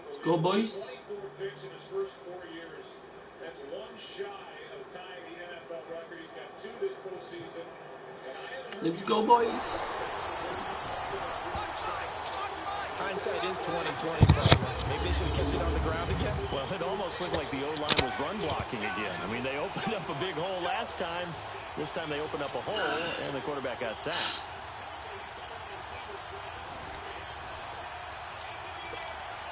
Let's go, boys. Let's go, boys. Hindsight is 20/20. Maybe they should have kept it on the ground again. Well, it almost looked like the O-line was run blocking again. I mean, they opened up a big hole last time. This time they opened up a hole, and the quarterback got sacked.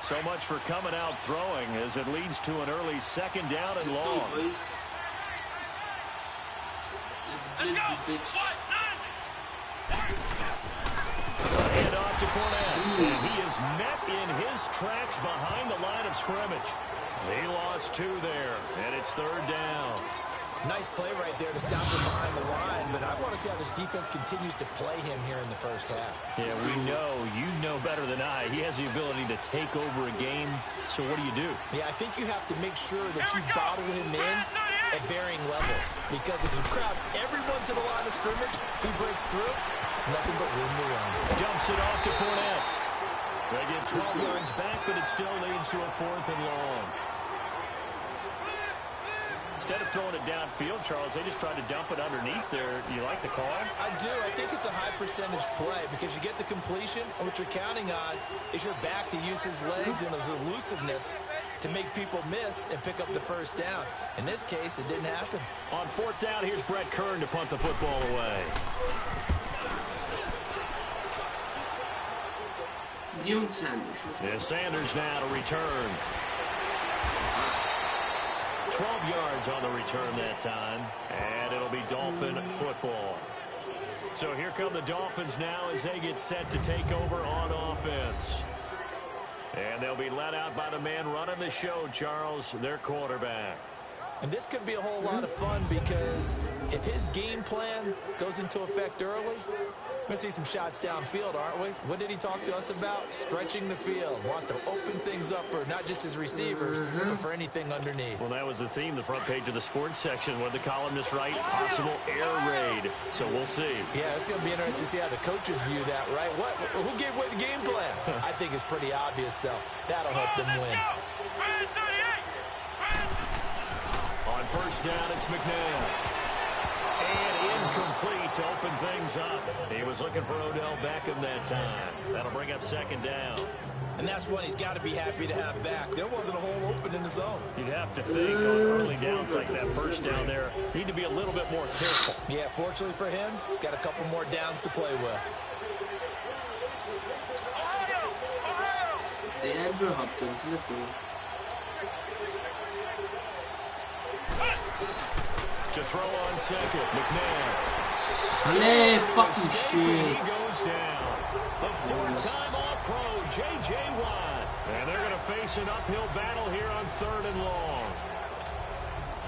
So much for coming out throwing as it leads to an early second down and long. Let's go, Hand off to FORTNITE. And he is met in his tracks behind the line of scrimmage. He lost 2 there, and it's third down. Nice play right there to stop him behind the line, but I want to see how this defense continues to play him here in the first half. Yeah, we know, you know better than I, he has the ability to take over a game. So what do? Yeah, I think you have to make sure that you bottle him in at varying levels, because if you crowd everyone to the line of scrimmage, if he breaks through, it's nothing but room to run. Dumps it off to FORTNITE. They get 12 yards back, but it still leads to a 4th and long. Instead of throwing it downfield, Charles, they just tried to dump it underneath there. You like the call? I do. I think it's a high percentage play because you get the completion, and what you're counting on is your back to use his legs and his elusiveness to make people miss and pick up the first down. In this case, it didn't happen. On 4th down, here's Brett Kern to punt the football away. Sanders now to return. 12 yards on the return that time, and it'll be Dolphin football. So here come the Dolphins now as they get set to take over on offense. And they'll be let out by the man running the show, Charles, their quarterback. And this could be a whole lot of fun because if his game plan goes into effect early, we're going to see some shots downfield, aren't we? What did he talk to us about? Stretching the field. Wants to open things up for not just his receivers, but for anything underneath. Well, that was the theme, the front page of the sports section. What the columnists write, possible air raid. So we'll see. Yeah, it's going to be interesting to see how the coaches view that, right? Who gave away the game plan? I think it's pretty obvious, though. That'll help them win. On 1st down, it's McNabb. And incomplete to open things up. He was looking for Odell Beckham that time. That'll bring up 2nd down. And that's one he's got to be happy to have back. There wasn't a hole open in the zone. You'd have to think on early downs like that 1st down there, need to be a little bit more careful. Yeah, fortunately for him, got a couple more downs to play with. The Andrew Hopkins, let's go. To throw on 2nd, McNabb. Allez, fucking shit. He goes down. The 4-time All-Pro, J.J. Watt. And they're going to face an uphill battle here on 3rd and long.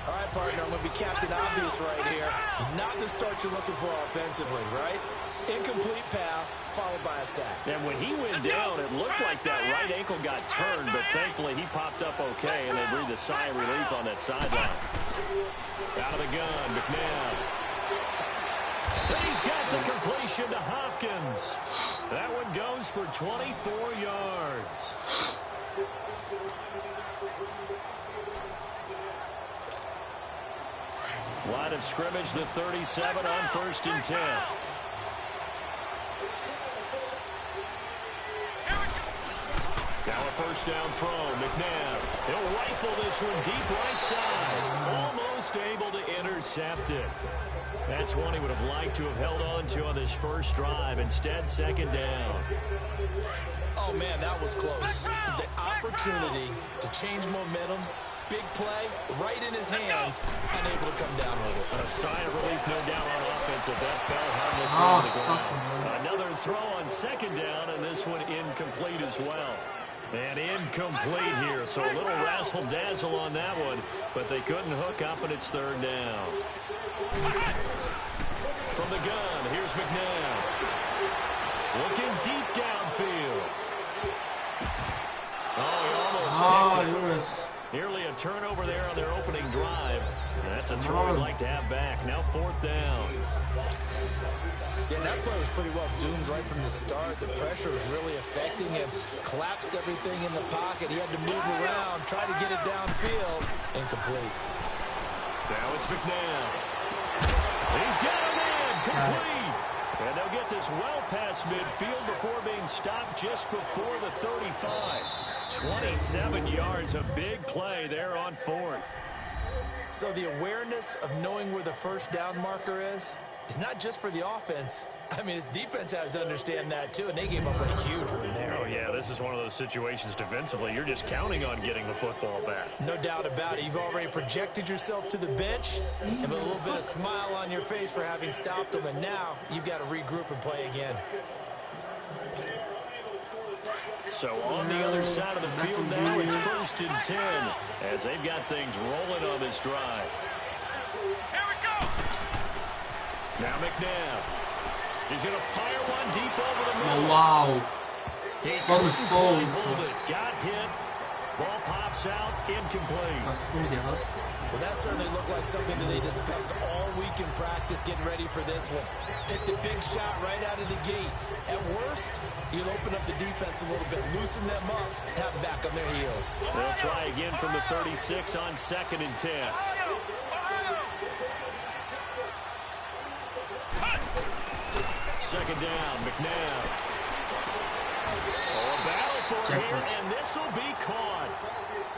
All right, partner, I'm going to be Captain Obvious right here. Not the start you're looking for offensively, right? Incomplete pass, followed by a sack. And when he went down, it looked like that right ankle got turned, but thankfully he popped up okay, and they breathed a sigh of relief on that sideline. Out of the gun, McNabb. He's got the completion to Hopkins. That one goes for 24 yards. Line of scrimmage, the 37 on 1st and 10. Now a 1st down throw, McNabb. He'll rifle this one deep right side. Almost able to intercept it. That's one he would have liked to have held on to on this first drive. Instead, 2nd down. Oh, man, that was close. The opportunity to change momentum, big play, right in his hands, unable to come down with it. A sigh of relief, no doubt, on offense if that fell harmlessly to the ground. Another throw on 2nd down, and this one incomplete as well. And incomplete here, so a little razzle-dazzle on that one, but they couldn't hook up, and it's 3rd down. From the gun, here's McNabb. Looking deep downfield. Oh, he almost picked it. Nearly a turnover there on their opening drive. That's a throw we'd like to have back. Now 4th down. Yeah, that play was pretty well doomed right from the start. The pressure was really affecting him. Collapsed everything in the pocket. He had to move around, try to get it downfield. Incomplete. Now it's McNabb. He's got him in. Complete. And they'll get this well past midfield before being stopped just before the 35. 27 yards, a big play there on 4th. So the awareness of knowing where the first down marker is not just for the offense. I mean, his defense has to understand that too, and they gave up a huge one there. Oh, yeah, this is one of those situations defensively. You're just counting on getting the football back. No doubt about it. You've already projected yourself to the bench and with a little bit of smile on your face for having stopped them, and now you've got to regroup and play again. So on the other side of the field now, it's 1st and 10 as they've got things rolling on this drive. Here we go. Now McNabb. He's going to fire one deep over the middle. Oh, wow. He Ball is so hold tough. it. Got hit. Ball pops out. Incomplete. Well, that certainly looked like something that they discussed all week in practice, getting ready for this one. Take the big shot right out of the gate. At worst, you'll open up the defense a little bit, loosen them up, and have them back on their heels. They'll try again from the 36 on 2nd and 10. Second down, McNabb. Oh, a battle for it here, and this will be caught.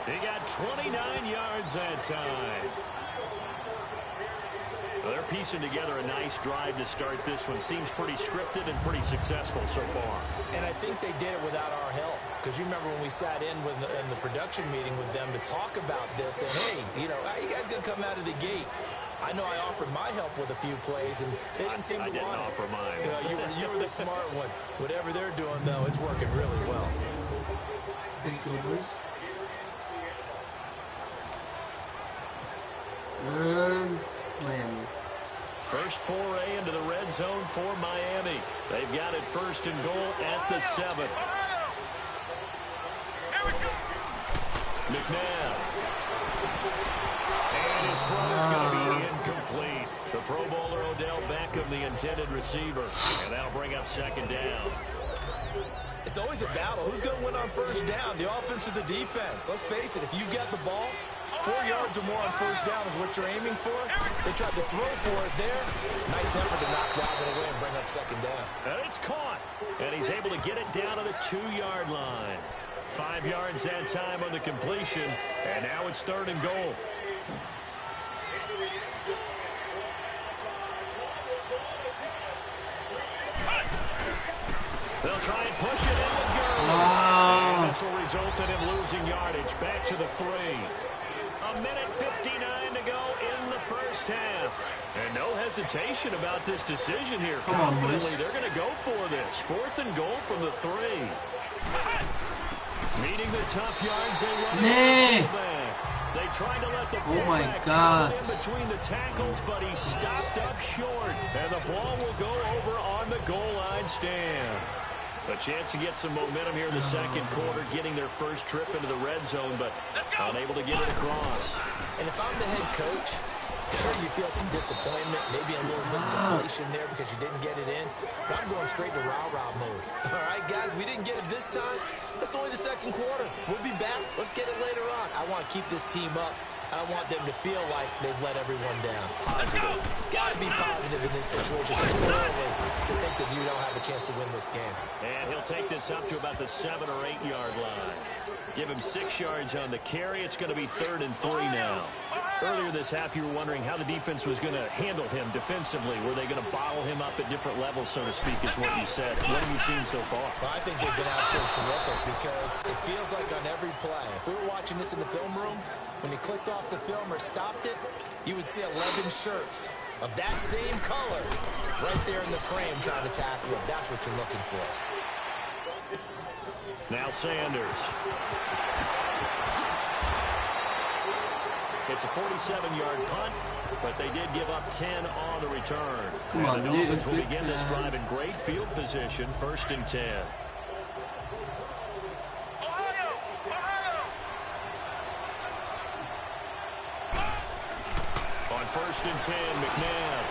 He got 29 yards that time. Well, they're piecing together a nice drive to start this one. Seems pretty scripted and pretty successful so far. And I think they did it without our help. Because you remember when we sat in the production meeting with them to talk about this, and hey, you know, how you guys going to come out of the gate? I know I offered my help with a few plays, and they didn't seem to want it. I didn't offer mine. You were the smart one. Whatever they're doing, though, it's working really well. Thank you, boys. Miami. First foray into the red zone for Miami. They've got it 1st and goal at the 7. McNabb. And his throw is going to be incomplete. The Pro Bowler Odell Beckham, the intended receiver. And that'll bring up 2nd down. It's always a battle. Who's going to win on 1st down, the offense or the defense? Let's face it, if you've got the ball, 4 yards or more on 1st down is what you're aiming for. They tried to throw for it there. Nice effort to knock that one away and bring up 2nd down. And it's caught. And he's able to get it down to the 2-yard line. 5 yards that time on the completion. And now it's 3rd and goal. They'll try and push it into Gurley. And this will result in him losing yardage. Back to the 3. A minute 59 to go in the first half. And no hesitation about this decision here. Confidently, they're going to go for this. 4th and goal from the 3. Meeting the tough yards, they run back. They tried to let the fullback come in between the tackles, but he stopped up short. And the ball will go over on the goal line stand. A chance to get some momentum here in the 2nd quarter, getting their first trip into the red zone, but unable to get it across. And if I'm the head coach, sure you feel some disappointment, maybe a little bit of deflation there because you didn't get it in. But I'm going straight to rah-rah mode. All right, guys, we didn't get it this time. It's only the 2nd quarter. We'll be back. Let's get it later on. I want to keep this team up. I want them to feel like they've let everyone down. Positive. Got to be positive in this situation. It's too early to think that you don't have a chance to win this game. And he'll take this up to about the 7 or 8 yard line. Give him 6 yards on the carry. It's going to be 3rd and 3 now. Earlier this half, you were wondering how the defense was going to handle him defensively. Were they going to bottle him up at different levels, so to speak, is what you said. What have you seen so far? Well, I think they've been absolutely terrific because it feels like on every play, if we were watching this in the film room, when he clicked off the film or stopped it, you would see 11 shirts of that same color right there in the frame trying to tackle him. That's what you're looking for. Now Sanders. It's a 47-yard punt, but they did give up 10 on the return. And the Dolphins will begin this drive in great field position, 1st and 10. On 1st and 10, McNabb.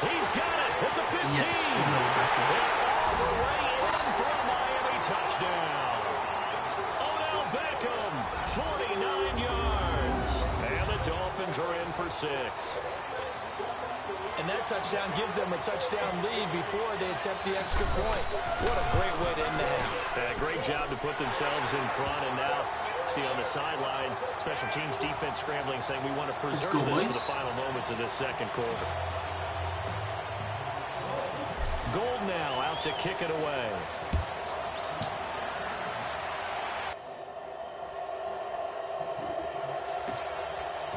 He's got it at the 15. Yes. All the way in for a Miami touchdown. Odell Beckham, 49 yards. And the Dolphins are in for 6. And that touchdown gives them a touchdown lead before they attempt the extra point. What a great way to end the half. Great job to put themselves in front, and now see on the sideline, special teams defense scrambling, saying we want to preserve this for the final moments of this second quarter. Gold now out to kick it away.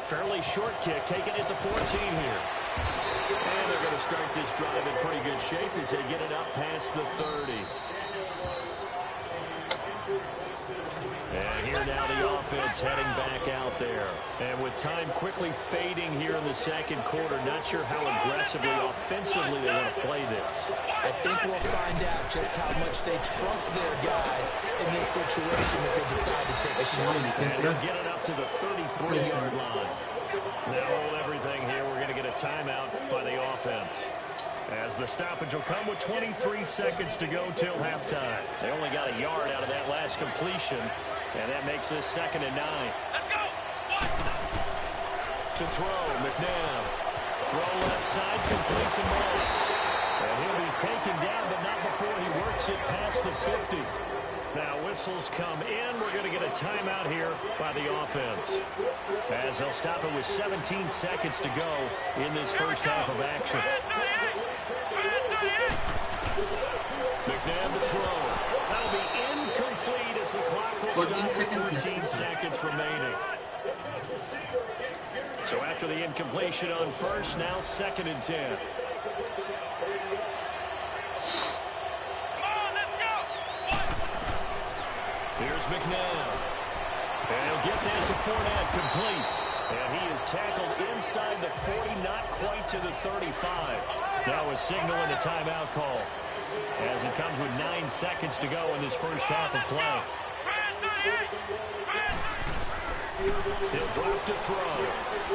Fairly short kick, taken at the 14 here. And they're going to start this drive in pretty good shape as they get it up past the 30. And here now the offense heading back out there. And with time quickly fading here in the second quarter, not sure how aggressively, offensively they want to play this. I think we'll find out just how much they trust their guys in this situation if they decide to take a shot. And they'll get it up to the 33-yard line. Now hold everything here. We're going to get a timeout by the offense, as the stoppage will come with 23 seconds to go till halftime. They only got a yard out of that last completion, and that makes this 2nd and 9. Let's go. To throw, McNabb. Throw left side, complete to Morris. And he'll be taken down, but not before he works it past the 50. Now whistles come in. We're going to get a timeout here by the offense, as they'll stop it with 17 seconds to go in this first half of action. McNabb to throw. That'll be incomplete as the clock will stop with 14 seconds remaining. So after the incompletion on first, now 2nd and 10. Here's McNabb. And he'll get that to FORTNITE, complete. And he is tackled inside the 40, not quite to the 35. Now a signal and a timeout call, as it comes with 9 seconds to go in this first half of play. He'll drop to throw.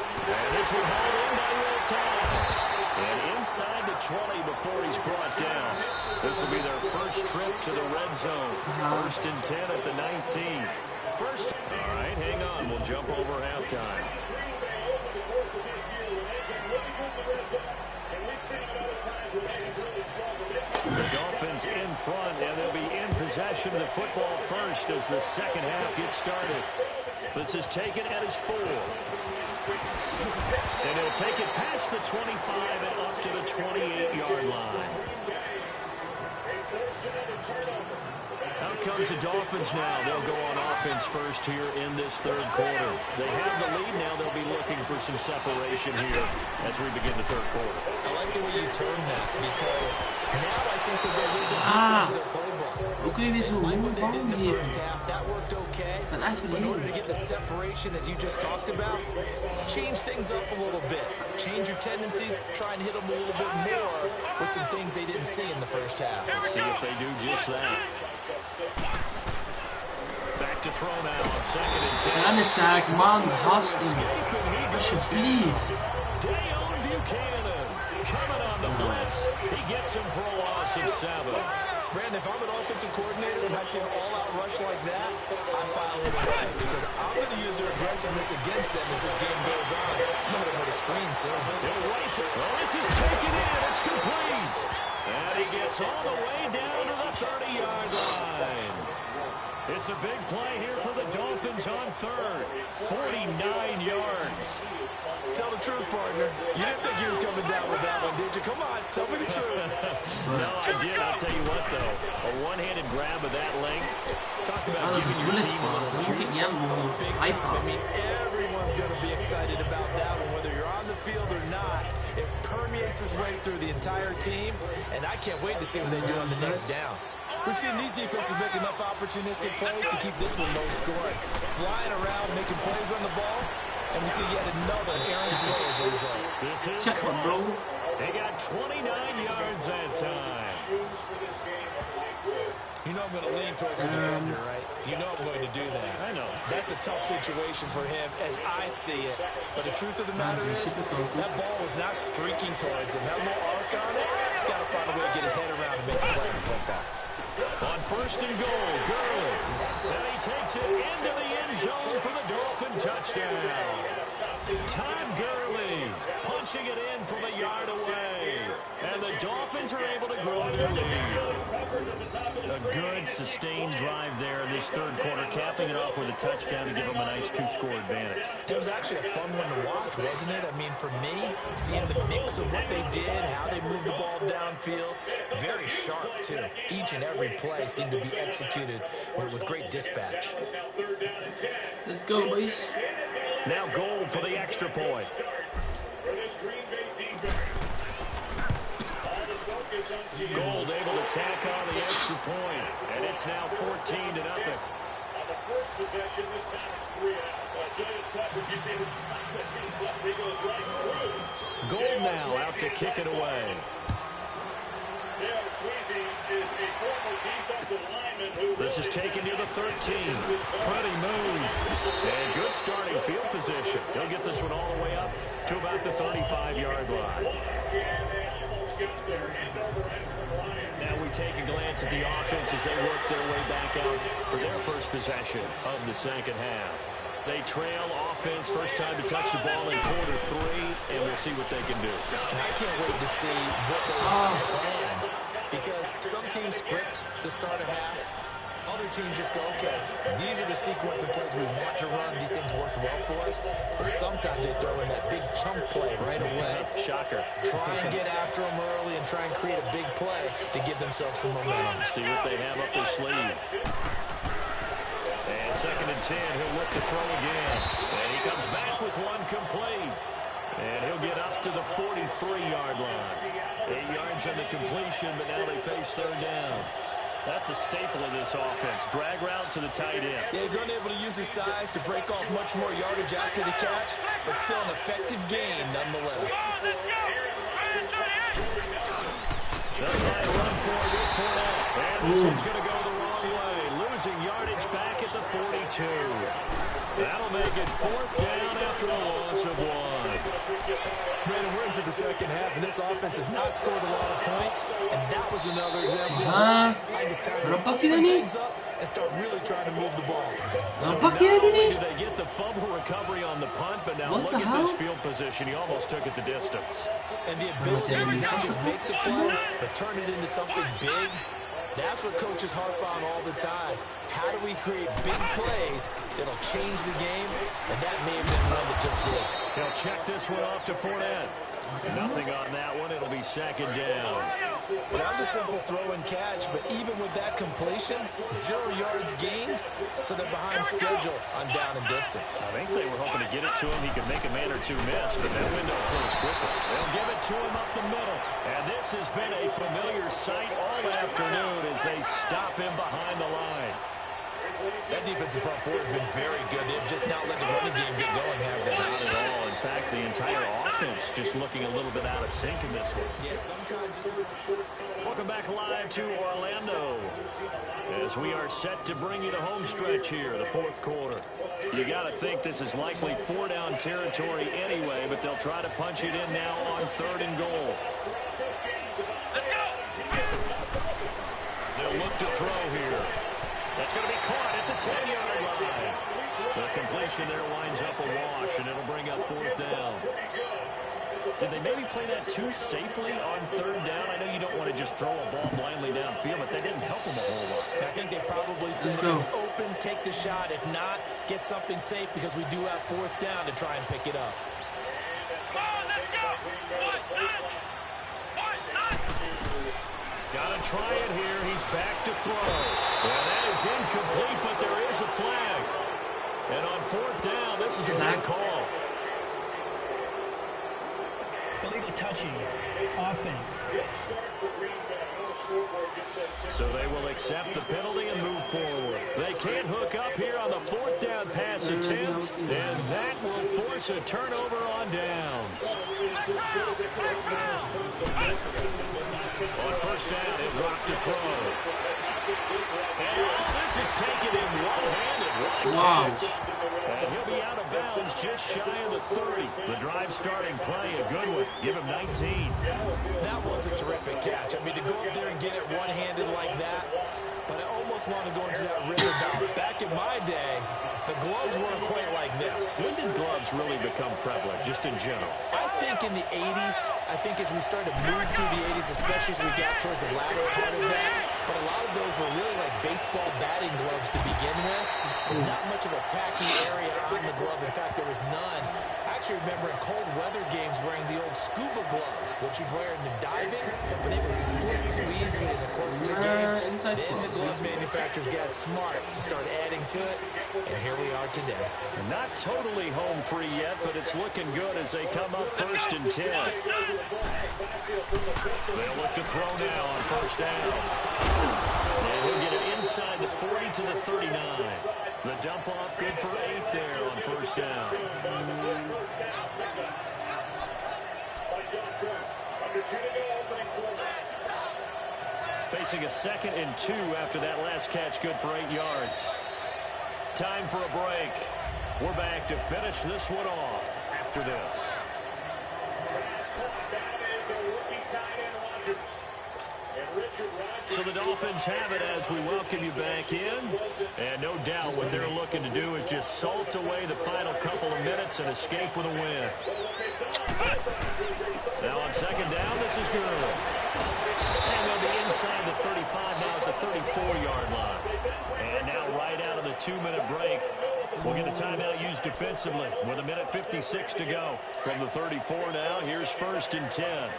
And this will hold in by Will Tye. And inside the 20 before he's brought down. This will be their first trip to the red zone. 1st and 10 at the 19. First. All right, hang on. We'll jump over halftime. The Dolphins in front, and they'll be in possession of the football first as the second half gets started. This is taken at his 4. And he'll take it past the 25 and up to the 28-yard line. Out comes the Dolphins now. They'll go on offense first here in this third quarter. They have the lead now. They'll be looking for some separation here as we begin the third quarter. I like the way you term that, because now I think that they're really deep into their playbook. Like what they did in the first half, that worked okay. But in order to get the separation that you just talked about, change things up a little bit. Change your tendencies, try and hit them a little bit more with some things they didn't see in the first half. Let's see if they do just that. Back to throw now on 2nd and 10. Ja, de zaak, man, gasten. Alsjeblieft. Dayon Buchanan coming on the blitz. He gets him for a loss of 7. Brandon, if I'm an offensive coordinator and I see an all-out rush like that, I file it away, because I'm going to use their aggressiveness against them as this game goes on. I'm going to hit him with a screen soon. He'll wait for it. Well, this is taken in. It's complete. And he gets all the way down to the 30-yard line. It's a big play here for the Dolphins on third. 49 yards. Tell the truth, partner. You didn't think he was coming down with that one, did you? Come on, tell me the truth. No, I did. I'll tell you what, though. A one-handed grab of that length. Talk about giving your team a little juice. Big time. I mean, everyone's going to be excited about that one, whether you're on the field or not. It permeates its way through the entire team, and I can't wait to see what they do on the next down. We've seen these defenses make enough opportunistic plays to keep this one low scoring. Flying around, making plays on the ball, and we see yet another errant throw as a result. This is Cole. They got 29 yards that time. You know I'm going to lean towards the defender, right? You know I'm going to do that. I know. That's a tough situation for him as I see it. But the truth of the matter is, that ball was not streaking towards him. That little arc on it, he's got to find a way to get his head around and make a play in football. On first and goal, Gurley. And he takes it into the end zone for the Dolphin touchdown. Todd Gurley punching it in from a yard away. And the Dolphins are able to grow their lead. A good, sustained drive there in this third quarter, capping it off with a touchdown to give them a nice two-score advantage. It was actually a fun one to watch, wasn't it? I mean, for me, seeing the mix of what they did, how they moved the ball downfield, very sharp, too. Each and every play seemed to be executed with great dispatch. Let's go, boys. Now Gold for the extra point. Gold able to tack on the extra point, and it's now 14-0. Gold now out to kick it away. This is taken near the 13. Pretty move. And good starting field position. He'll get this one all the way up to about the 35-yard line. Now we take a glance at the offense as they work their way back out for their first possession of the second half. They trail offense, first time to touch the ball in quarter 3, and we'll see what they can do. I can't wait to see what they have planned, because some teams script to start a half. Other teams just go, okay, these are the sequence of plays we want to run. These things worked well for us. And sometimes they throw in that big chunk play right away. Shocker. Try and get after them early and try and create a big play to give themselves some momentum. See what they have up their sleeve. And second and 10, he'll look to throw again. And he comes back with one complete. And he'll get up to the 43-yard line. 8 yards on the completion, but now they face third down. That's a staple of this offense. Drag route to the tight end. Yeah, he's unable to use his size to break off much more yardage after the catch, but still an effective gain nonetheless. That's right, run for it for that. And this one's going to go the wrong way. Losing yardage back at the 42. That'll make it fourth down after a loss of 1. Brandon, we're into the second half, and this offense has not scored a lot of points, and that was another example. I just time to put things up and start really trying to move the ball. So not only did they get the fumble recovery on the punt, but now look at this field position. He almost took it the distance. And the ability to not just make the play, but turn it into something big. That's what coaches harp on all the time. How do we create big plays that'll change the game? And that may have been one that just did. He'll check this one off to Fournette. Nothing on that one. It'll be second down. Well, that was a simple throw and catch, but even with that completion, 0 yards gained, so they're behind schedule on down and distance. I think they were hoping to get it to him. He could make a man or two miss, but that window closed quickly. They'll give it to him up the middle. And this has been a familiar sight all afternoon as they stop him behind the line. That defensive front four has been very good. They've just not let the running game get going, have they? Not at all. In fact, the entire offense just looking a little bit out of sync in this one. Yeah, sometimes. Welcome back live to Orlando as we are set to bring you the home stretch here, the fourth quarter. You got to think this is likely 4-down territory anyway, but they'll try to punch it in now on third and goal. They'll look to throw here. That's going to be caught at the 10-yard line. The completion there winds up a wash, and it'll bring up fourth down. Did they maybe play that too safely on third down? I know you don't want to just throw a ball blindly downfield, but that didn't help them a whole lot. I think they probably said if it's open, take the shot. If not, get something safe because we do have fourth down to try and pick it up. Got to try it here. He's back to throw. Well, that is incomplete, but there is a flag. And on fourth down, this is a big call. Illegal touching. Offense. So they will accept the penalty and move forward. They can't hook up here on the fourth down pass attempt, and that will force a turnover on downs. On first down, he'll drop to throw. And this is taken in one-handed. What a Wow. catch. And he'll be out of bounds just shy of the 30. The drive starting play, a good one. Give him 19. That was a terrific catch. I mean, to go up there and get it one-handed like that, but I almost want to go into that rhythm about back in my day, the gloves weren't quite like this. When did gloves really become prevalent, just in general? I think in the 80s, I think as we started to move through the 80s, especially as we got towards the latter part of that, but a lot of those were really like baseball batting gloves to begin with. Not much of a tacky area on the glove. In fact, there was none. I actually remember in cold weather games wearing the old scuba gloves, which you'd wear in the diving, but they would split too easily in the course of the game. Then the glove manufacturers got smart and started adding to it, and here we are today. Not totally home free yet, but it's looking good as they come up 1st and 10. They'll look to throw now on 1st down. And he'll get it inside the 40 to the 39. The dump off good for 8 there on 1st down. Facing a 2nd and 2 after that last catch, good for 8 yards. Time for a break. We're back to finish this one off after this. So the Dolphins have it as we welcome you back in. And no doubt what they're looking to do is just salt away the final couple of minutes and escape with a win. Now on 2nd down, this is good. And they'll be inside the 35 now at the 34-yard line. And now right out of the 2-minute break, we'll get a timeout used defensively with 1:56 to go. From the 34 now, here's 1st and 10.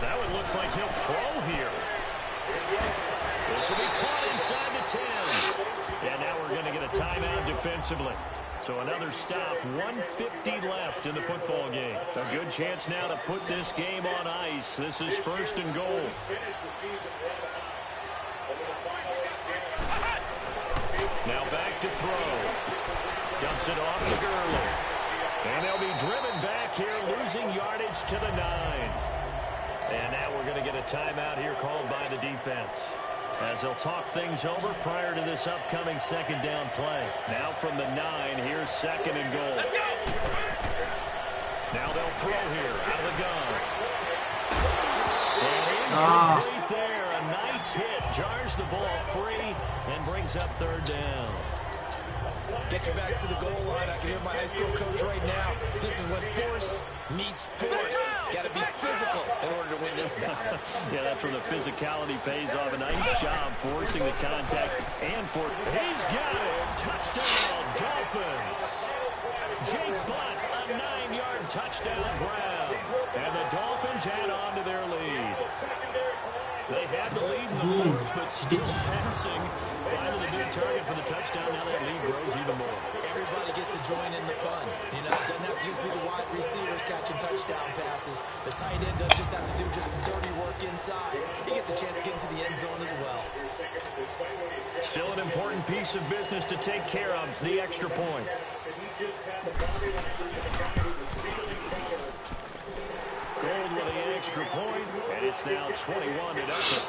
That one looks like he'll throw here. This will be caught inside the 10. And now we're going to get a timeout defensively. So another stop, 1:50 left in the football game. A good chance now to put this game on ice. This is 1st and goal. Now back to throw. Dumps it off to Gurley. And they'll be driven back here, losing yardage to the 9. And now we're going to get a timeout here called by the defense, as they'll talk things over prior to this upcoming 2nd down play. Now from the 9, here's 2nd and goal. Now they'll throw here out of the gun. And incomplete there. A nice hit. Jars the ball free and brings up 3rd down. Get your backs to the goal line. I can hear my high school coach right now. This is when force meets force. Got to be physical in order to win this battle. Yeah, that's where the physicality pays off. A nice job forcing the contact. And he's got it. Touchdown, Dolphins. Jake Butt, a 9-yard touchdown grab. And the Dolphins add on to their lead. They had the lead in the 4th, but still passing. Finally, the big target for the touchdown. Now that lead grows even more. Everybody gets to join in the fun. You know, it doesn't have to just be the wide receivers catching touchdown passes. The tight end doesn't just have to do just the dirty work inside. He gets a chance to get into the end zone as well. Still an important piece of business to take care of, the extra point. Gold with the extra point, and it's now 21-0.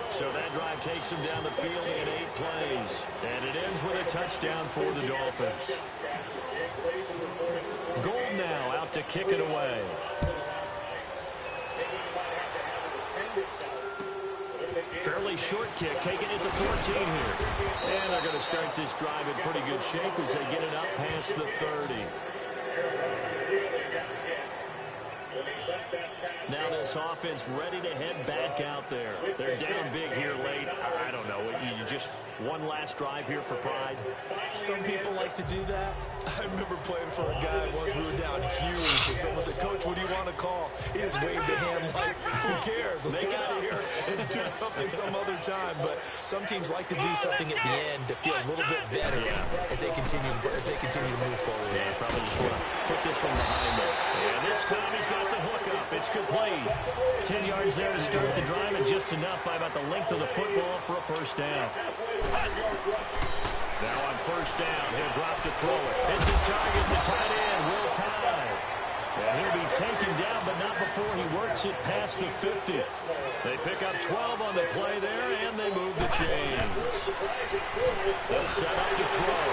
So that drive takes him down the field in 8 plays, and it ends with a touchdown for the Dolphins. Gold now out to kick it away. Fairly short kick, taking it to 14 here. And they're going to start this drive in pretty good shape as they get it up past the 30. Now this offense ready to head back out there. They're down big here late. I don't know. You just one last drive here for pride. Some people like to do that. I remember playing for a guy once. We were down huge, and someone said, "Coach, what do you want to call?" He just waved a hand like, "Who cares? Let's get out of here and do something some other time." But some teams like to do something at the end to feel a little bit better as they continue to move forward. Yeah, probably just want to put this one behind them. And this time he's got the hook up. It's complete. 10 yards there to start the drive, and just enough by about the length of the football for a 1st down. Now on first down, he'll drop to throw it. It's his target, the tight end, Will Tye. And he'll be taken down, but not before he works it past the 50. They pick up 12 on the play there, and they move the chains. They'll set up to throw.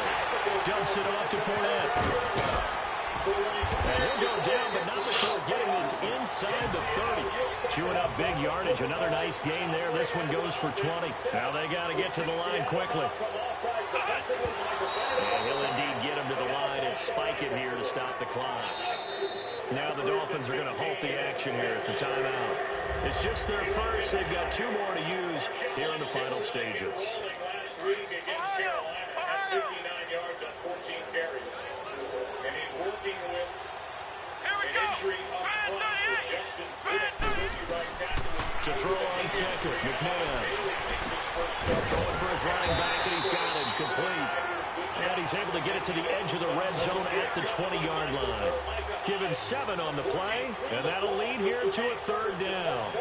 Dumps it off to FORTNITE. And he'll go down, but not before getting this inside the 30. Chewing up big yardage. Another nice gain there. This one goes for 20. Now they got to get to the line quickly. And he'll indeed get him to the line and spike it here to stop the clock. Now the Dolphins are going to halt the action here. It's a timeout. It's just their first. They've got 2 more to use here in the final stages. Last week against Carolina had 59 yards on 14 carries. And he's working with an injury up front with Justin Britt, the rookie right tackle. To throw on second, McNabb. Throwing for his running back, and he's got it complete. And he's able to get it to the edge of the red zone at the 20-yard line. Given 7 on the play, and that'll lead here to a 3rd down.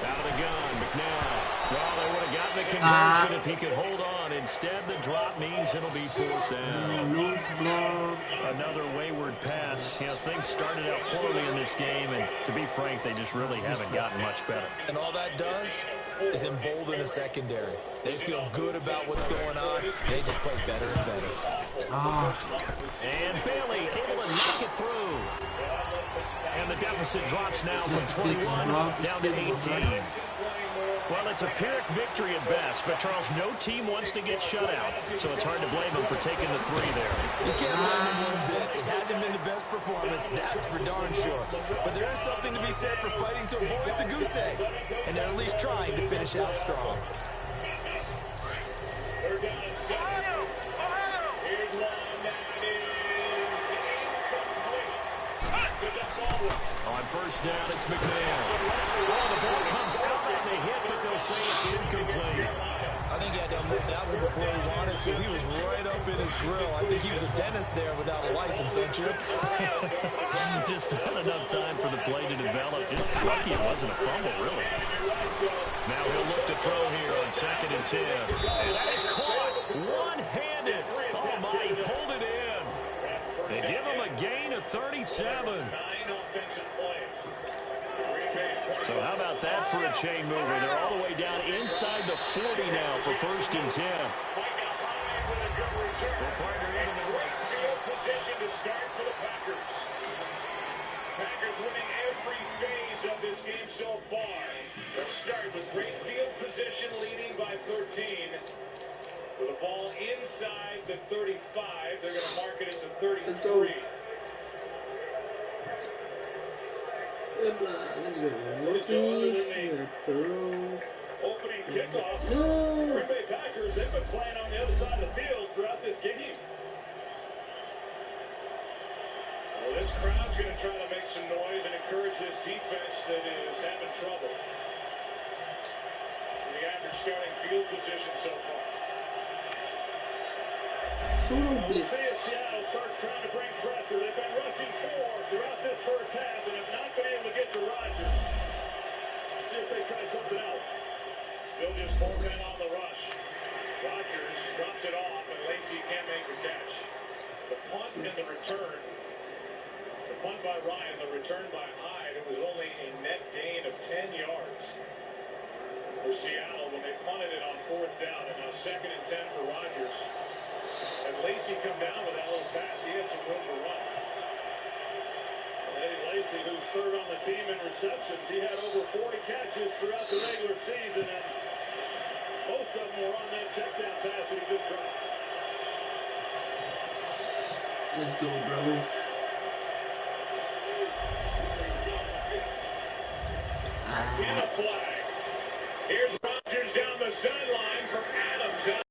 Out of the gun, McNabb. Well, they would have gotten the conversion if he could hold on. Instead, the drop means it'll be 4th down. Another wayward pass. You know, things started out poorly in this game, and to be frank, they just really haven't gotten much better. And all that does is embolden the secondary. They feel good about what's going on. They just play better and better. And Bailey able to knock it through. And the deficit drops now from 21 down to 18. Well, it's a Pyrrhic victory at best, but Charles, no team wants to get shut out, so it's hard to blame them for taking the 3 there. You can't blame them one bit. It hasn't been the best performance, that's for darn sure. But there is something to be said for fighting to avoid the goose egg, and they're at least trying to finish out strong. They're down at 7. Here's one that is incomplete. On first down, it's McNabb. Oh, the ball comes out on the hit, but they'll say it's incomplete. I think he had to move that one before he wanted to. He was right up in his grill. I think he was a dentist there without a license, don't you? Just not enough time for the play to develop. Just lucky it wasn't a fumble, really. Now he'll look to throw here on 2nd and 10. And that is caught one-handed. Oh, my, he pulled it in. They give him a gain of 37. So how about that for a chain mover? They're all the way down inside the 40 now for 1st and 10. Packers winning every phase of this game so far. They'll start with great field position, leading by 13. With the ball inside the 35, they're going to mark it at the 33. Let's go. Let's go. Opening kickoff. No. Green Bay Packers, they've been playing on the other side of the field throughout this game. Well, this crowd's going to try to make some noise and encourage this defense that is having trouble. The average starting field position so far. Blitz. Seattle starts trying to bring pressure. They've been rushing 4 throughout this first half and have not been able to get to Rodgers. See if they try something else. Still just 4 men on the rush. Rodgers drops it off, and Lacy can't make the catch. The punt and the return. The punt by Ryan, the return by Hyde. It was only a net gain of 10 yards for Seattle when they punted it on 4th down. And now 2nd and 10 for Rodgers. And Lacy come down with that little pass. He had some room to run. Eddie Lacy, who's 3rd on the team in receptions, he had over 40 catches throughout the regular season, and most of them were on that check down pass that he just dropped. Let's go, bro. In a flag. Here's Rodgers down the sideline for